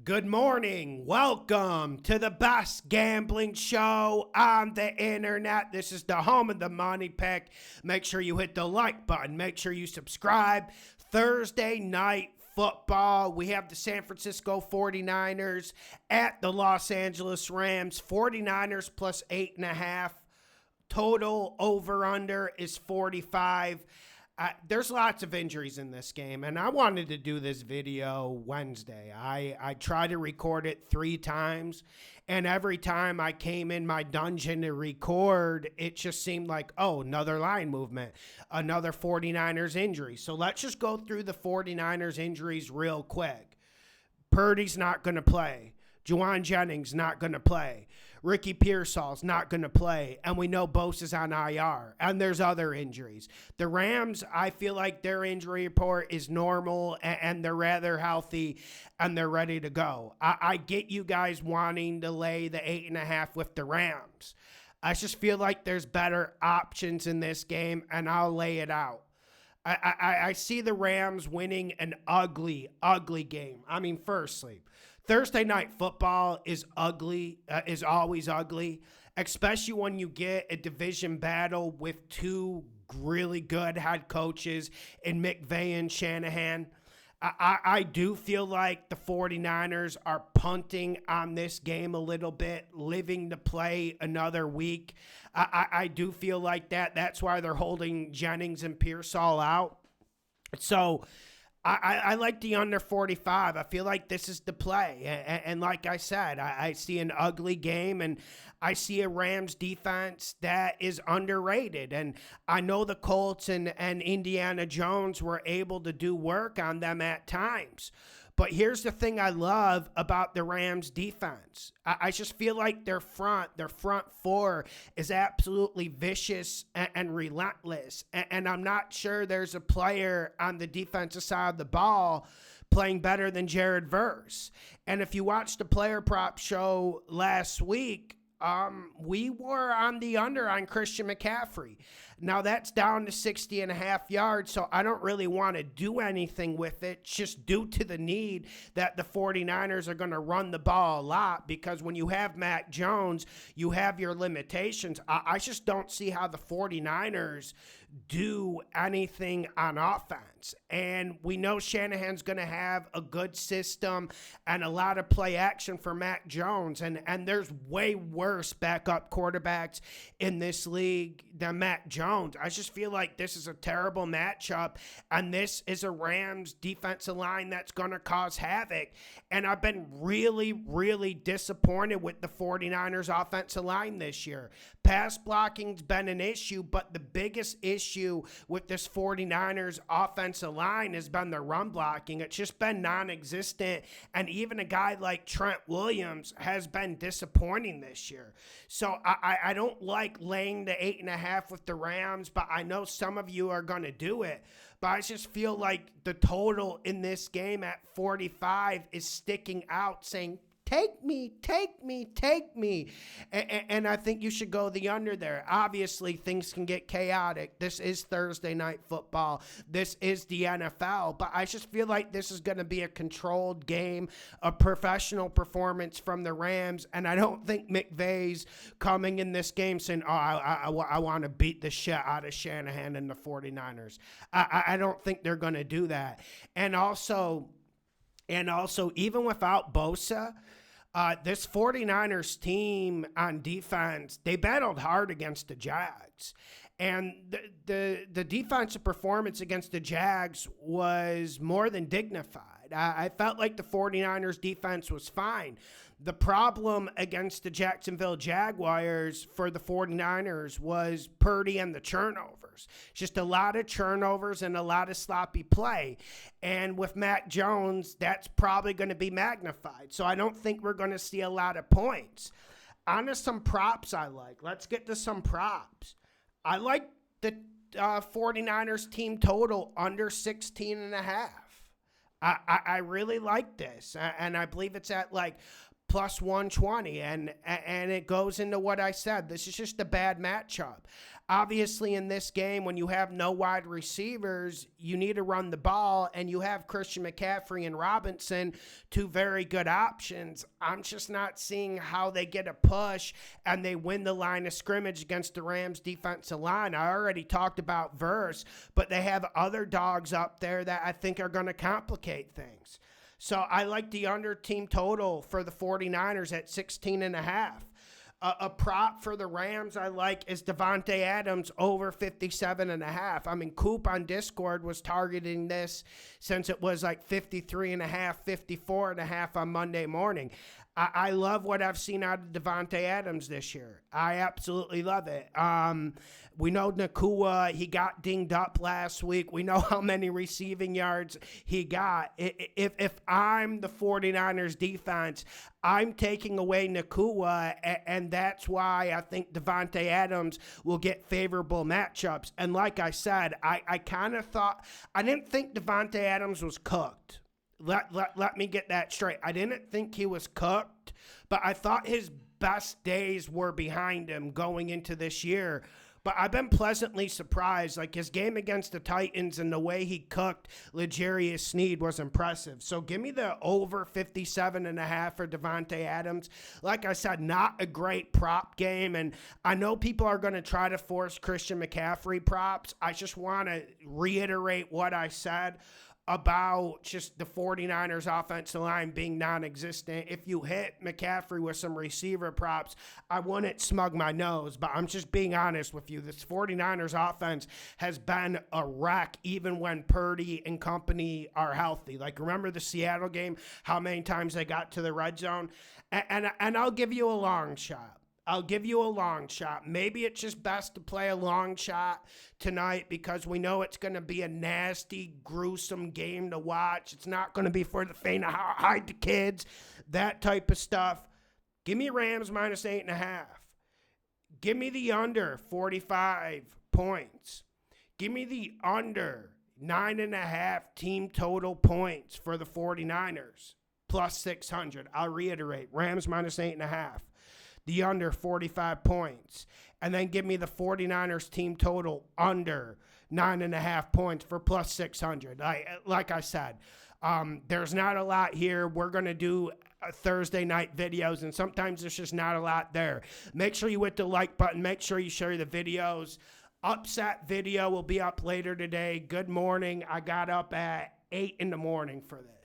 Good morning. Welcome to the best gambling show on the internet. This is the home of the money pick. Make sure you hit the like button. Make sure you subscribe. Thursday night football. We have the San Francisco 49ers at the Los Angeles Rams. 49ers plus 8.5. Total over-under is 45. There's lots of injuries in this game, and I wanted to do this video Wednesday. I tried to record it 3 times, and every time I came in my dungeon to record, it just seemed like, oh, another line movement, another 49ers injury. So let's just go through the 49ers injuries real quick. Purdy's not going to play. Juwan Jennings not going to play. Ricky Pearsall's not going to play. And we know Bosa's on IR. And there's other injuries. The Rams, I feel like their injury report is normal and they're rather healthy and they're ready to go. I get you guys wanting to lay the 8.5 with the Rams. I just feel like there's better options in this game, and I'll lay it out. I see the Rams winning an ugly, ugly game. I mean, firstly, Thursday night football is ugly, is always ugly, especially when you get a division battle with 2 really good head coaches in McVay and Shanahan. I do feel like the 49ers are punting on this game a little bit, living to play another week. I do feel like that. That's why they're holding Jennings and Pearsall out. So I like the under 45. I feel like this is the play. And like I said, I see an ugly game, and I see a Rams defense that is underrated. And I know the Colts and Indiana Jones were able to do work on them at times. But here's the thing I love about the Rams defense. I just feel like their front 4 is absolutely vicious and relentless. And I'm not sure there's a player on the defensive side of the ball playing better than Jared Verse. And if you watched the player prop show last week, we were on the under on Christian McCaffrey. Now that's down to 60.5 yards, so I don't really want to do anything with it, just due to the need that the 49ers are going to run the ball a lot, because when you have Mac Jones, you have your limitations. I just don't see how the 49ers do anything on offense. And we know Shanahan's going to have a good system and a lot of play action for Mac Jones. And there's way worse backup quarterbacks in this league than Mac Jones. I just feel like this is a terrible matchup, and this is a Rams defensive line that's going to cause havoc. And I've been really, really disappointed with the 49ers offensive line this year. Pass blocking's been an issue, but the biggest issue with this 49ers offensive line has been the run blocking. It's just been non-existent, and even a guy like Trent Williams has been disappointing this year. So I don't like laying the 8.5 with the Rams, but I know some of you are going to do it. But I just feel like the total in this game at 45 is sticking out, saying, take me, take me, take me. And I think you should go the under there. Obviously, things can get chaotic. This is Thursday night football. This is the NFL. But I just feel like this is going to be a controlled game, a professional performance from the Rams. And I don't think McVay's coming in this game saying, oh, I want to beat the shit out of Shanahan and the 49ers. I don't think they're going to do that. And also, even without Bosa, this 49ers team on defense, they battled hard against the Jags. And the defensive performance against the Jags was more than dignified. I felt like the 49ers defense was fine. The problem against the Jacksonville Jaguars for the 49ers was Purdy and the turnovers. Just a lot of turnovers and a lot of sloppy play. And with Mac Jones, that's probably going to be magnified. So I don't think we're going to see a lot of points. On to some props I like. Let's get to some props. I like the 49ers team total under 16.5. I really like this. And I believe it's at like plus 120, and it goes into what I said. This is just a bad matchup. Obviously, in this game, when you have no wide receivers, you need to run the ball, and you have Christian McCaffrey and Robinson, two very good options. I'm just not seeing how they get a push and they win the line of scrimmage against the Rams defensive line. I already talked about Verse, but they have other dogs up there that I think are going to complicate things. So I like the under team total for the 49ers at 16.5. A prop for the Rams I like is Devontae Adams over 57.5. I mean, Coop on Discord was targeting this since it was like 53.5, 54.5 on Monday morning. I love what I've seen out of Devontae Adams this year. I absolutely love it. We know Nakua, he got dinged up last week. We know how many receiving yards he got. If I'm the 49ers defense, I'm taking away Nakua, and that's why I think Devontae Adams will get favorable matchups. And like I said, I kind of thought, I didn't think Devontae Adams was cooked. Let me get that straight. I didn't think he was cooked, but I thought his best days were behind him going into this year. But I've been pleasantly surprised. Like, his game against the Titans and the way he cooked L'Jarius Sneed was impressive. So give me the over 57.5 for Devontae Adams. Like I said, not a great prop game. And I know people are going to try to force Christian McCaffrey props. I just want to reiterate what I said about just the 49ers offensive line being non-existent. If you hit McCaffrey with some receiver props, I wouldn't smug my nose, but I'm just being honest with you. This 49ers offense has been a wreck even when Purdy and company are healthy. Like, remember the Seattle game, how many times they got to the red zone? And I'll give you a long shot. I'll give you a long shot. Maybe it's just best to play a long shot tonight because we know it's going to be a nasty, gruesome game to watch. It's not going to be for the faint of heart. Hide the kids, that type of stuff. Give me Rams minus 8.5. Give me the under 45 points. Give me the under 9.5 team total points for the 49ers plus 600. I'll reiterate, Rams minus 8.5. The under 45 points. And then give me the 49ers team total under 9.5 points for plus 600. Like I said, there's not a lot here. We're going to do Thursday night videos, and sometimes there's just not a lot there. Make sure you hit the like button. Make sure you share the videos. Upset video will be up later today. Good morning. I got up at 8 in the morning for this.